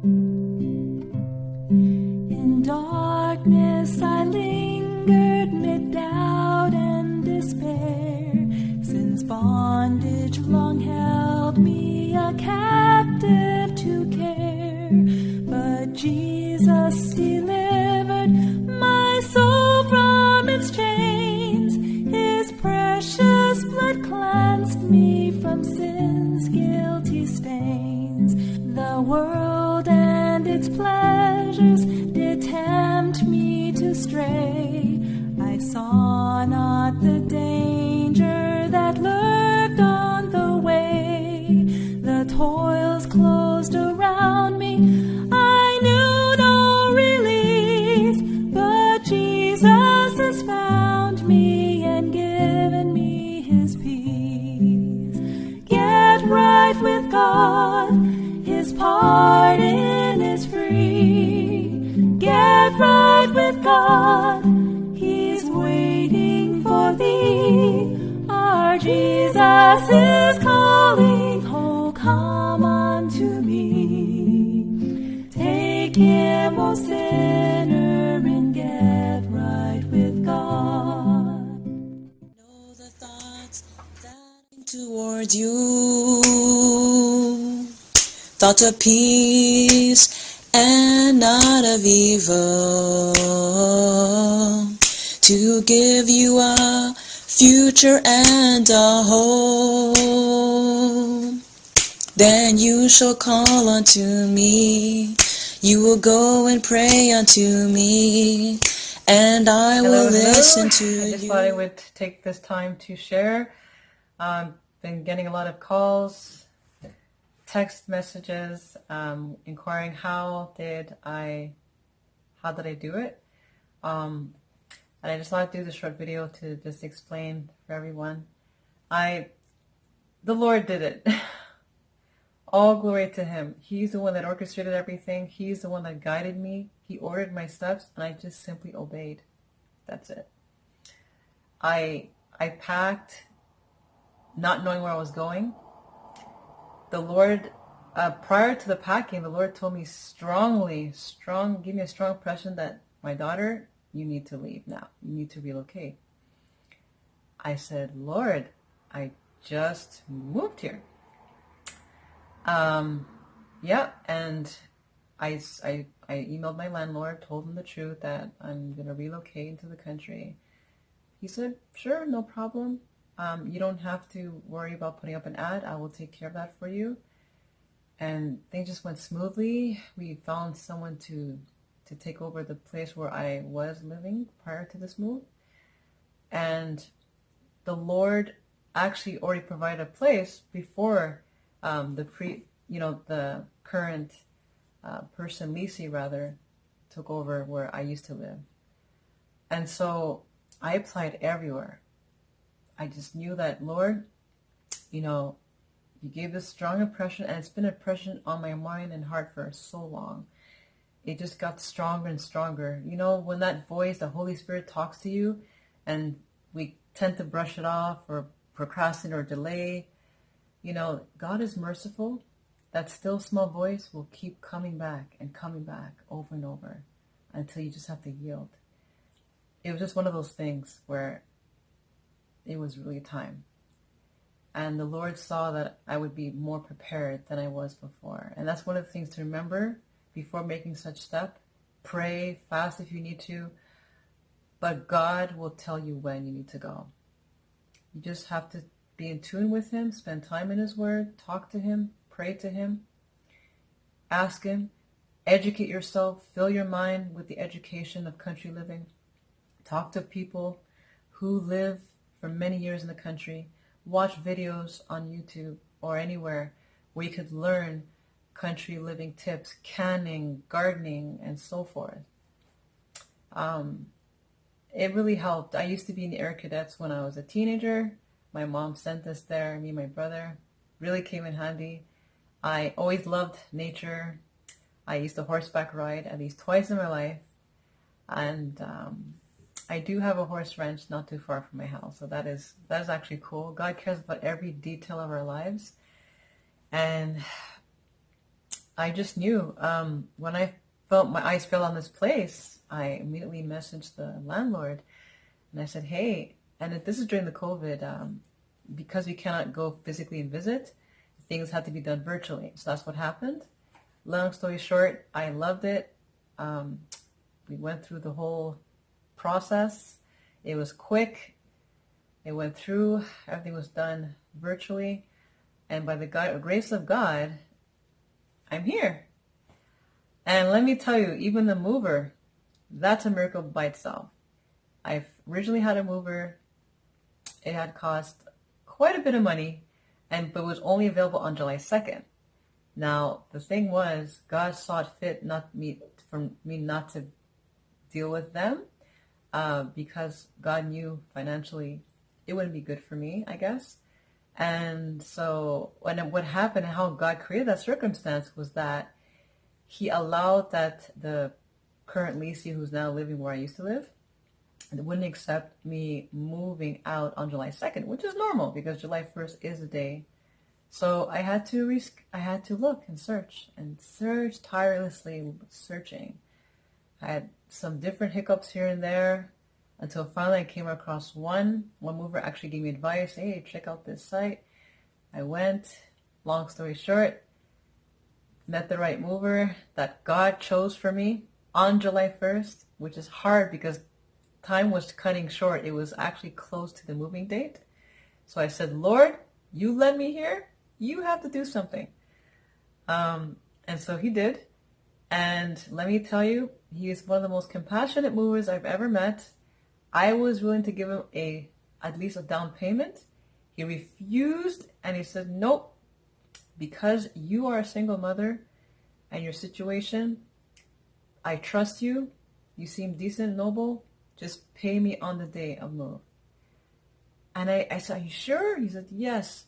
In darkness I lingered mid doubt and despair, since bondage long held me a captive to care. But Jesus delivered my soul from its chains. His precious blood cleansed me from sin's guilty stains. The world and its pleasures did tempt me to stray. I saw not the danger that lurked on the way. The toils closed around me, I knew no relief. But Jesus has found me and given me his peace. Get right with God, his pardon is free. Get right with God, he's waiting for thee. Our Jesus is calling, oh come unto me. Take him, O sinner, and get right with God. Know the thoughts that are towards you, thoughts of peace and not of evil, to give you a future and a hope. Then you shall call unto me, you will go and pray unto me, and I will listen to you. I just thought I would take this time to share. Been getting a lot of calls, text messages, inquiring how did I do it. And I just thought I'd do this short video to just explain for everyone. The Lord did it. All glory to him. He's the one that orchestrated everything. He's the one that guided me. He ordered my steps, and I just simply obeyed. That's it. I packed, not knowing where I was going. The Lord, prior to the packing, the Lord told me give me a strong impression that, my daughter, you need to leave now. You need to relocate. I said, Lord, I just moved here. Yeah, and I emailed my landlord, told him the truth that I'm going to relocate into the country. He said, sure, no problem. You don't have to worry about putting up an ad. I will take care of that for you. And things just went smoothly. We found someone to take over the place where I was living prior to this move. And the Lord actually already provided a place before the current person, Lisi rather, took over where I used to live. And so I applied everywhere. I just knew that, Lord, you gave this strong impression, and it's been an impression on my mind and heart for so long. It just got stronger and stronger. When that voice, the Holy Spirit, talks to you, and we tend to brush it off or procrastinate or delay, God is merciful. That still small voice will keep coming back over and over until you just have to yield. It was just one of those things where it was really time. And the Lord saw that I would be more prepared than I was before. And that's one of the things to remember before making such step. Pray, fast if you need to, but God will tell you when you need to go. You just have to be in tune with him, spend time in his word, talk to him, pray to him, ask him, educate yourself, fill your mind with the education of country living. Talk to people who live for many years in the country. Watch videos on YouTube or anywhere where you could learn country living tips, canning, gardening, and so forth. It really helped. I used to be in the Air Cadets when I was a teenager. My mom sent us there, me and my brother. Really came in handy. I always loved nature. I used to horseback ride at least twice in my life. And I do have a horse ranch not too far from my house. So that is actually cool. God cares about every detail of our lives. And I just knew. When I felt my eyes fell on this place, I immediately messaged the landlord and I said, hey, and this is during the COVID, because we cannot go physically and visit, things had to be done virtually. So that's what happened. Long story short, I loved it. We went through the whole process. It was quick. It went through. Everything was done virtually. And by the grace of God, I'm here. And let me tell you, even the mover, that's a miracle by itself. I originally had a mover. It had cost quite a bit of money, but was only available on July 2nd. Now, the thing was, God saw it fit for me not to deal with them because God knew financially it wouldn't be good for me, I guess. And so what happened and how God created that circumstance was that he allowed that the current leasee who's now living where I used to live wouldn't accept me moving out on July 2nd, which is normal because July 1st is the day. So I had to look and search tirelessly, searching. I had some different hiccups here and there until finally I came across one mover actually gave me advice. Hey, check out this site. I went. Long story short, met the right mover that God chose for me on July 1st, which is hard because time was cutting short. It was actually close to the moving date. So I said, Lord, you led me here. You have to do something. And so he did. And let me tell you, he is one of the most compassionate movers I've ever met. I was willing to give him at least a down payment. He refused and he said, nope, because you are a single mother and your situation, I trust you. You seem decent, noble. Just pay me on the day of move. And I said, are you sure? He said, yes.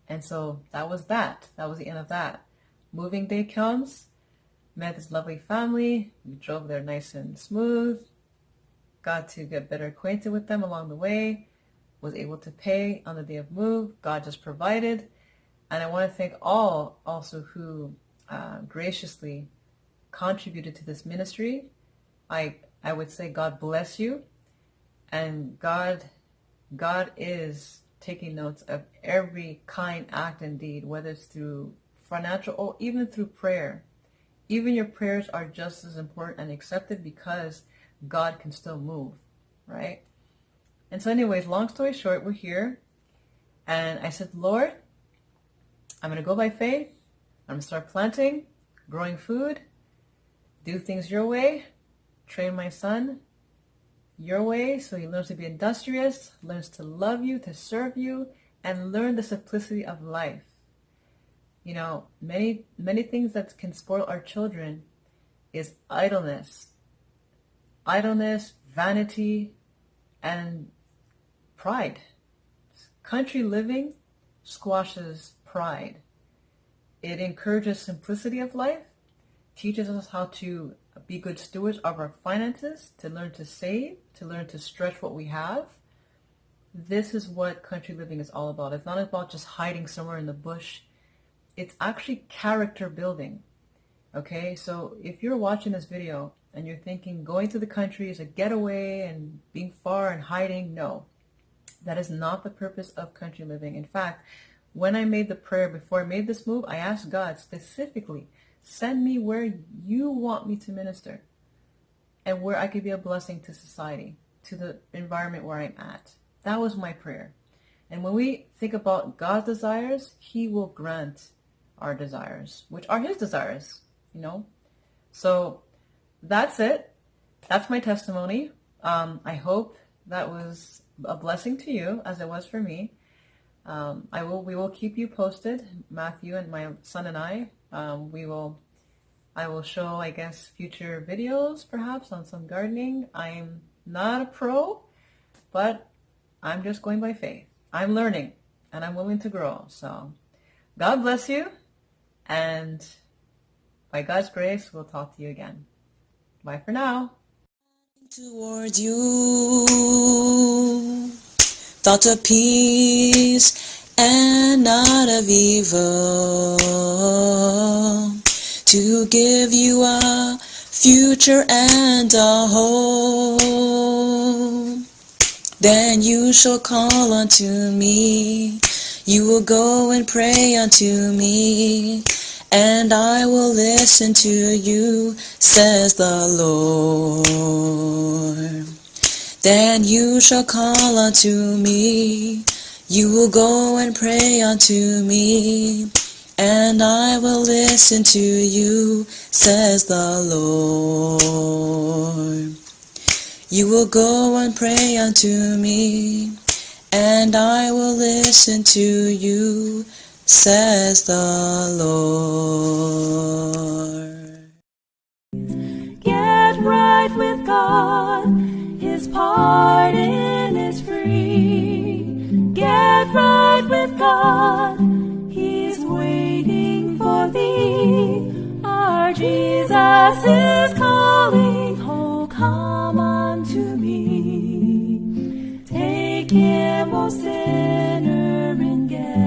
And so that was that. That was the end of that. Moving day comes. Met this lovely family. We drove there nice and smooth. Got to get better acquainted with them along the way. Was able to pay on the day of move. God just provided. And I want to thank all also who graciously contributed to this ministry. I would say God bless you. And God is taking notes of every kind act and deed, whether it's through financial or even through prayer. Even your prayers are just as important and accepted because God can still move, right? And so anyways, long story short, we're here. And I said, Lord, I'm going to go by faith. I'm going to start planting, growing food, do things your way, train my son your way so he learns to be industrious, learns to love you, to serve you, and learn the simplicity of life. You know, many things that can spoil our children is idleness, vanity, and pride. Country living squashes pride. It encourages simplicity of life, teaches us how to be good stewards of our finances, to learn to save, to learn to stretch what we have. This is what country living is all about. It's not about just hiding somewhere in the bush. It's actually character building. Okay, so if you're watching this video and you're thinking going to the country is a getaway and being far and hiding, no. That is not the purpose of country living. In fact, when I made the prayer before I made this move, I asked God specifically, send me where you want me to minister and where I could be a blessing to society, to the environment where I'm at. That was my prayer. And when we think about God's desires, he will grant our desires, which are his desires, you know. So that's it. That's my testimony. I hope that was a blessing to you as it was for me. We will keep you posted, Matthew and my son and I. I will show, I guess, future videos perhaps on some gardening. I'm not a pro, but I'm just going by faith. I'm learning and I'm willing to grow. So God bless you. And by God's grace, we'll talk to you again. Bye for now. Towards you, thoughts of peace and not of evil, to give you a future and a hope. Then you shall call unto me, you will go and pray unto me, and I will listen to you, says the Lord. Then you shall call unto me, you will go and pray unto me, and I will listen to you, says the Lord. You will go and pray unto me, and I will listen to you, says the Lord. Get right with God, His pardon is free. Get right with God, He's waiting for thee. Our Jesus is calling, oh come unto me. Take Him, O sinner, and get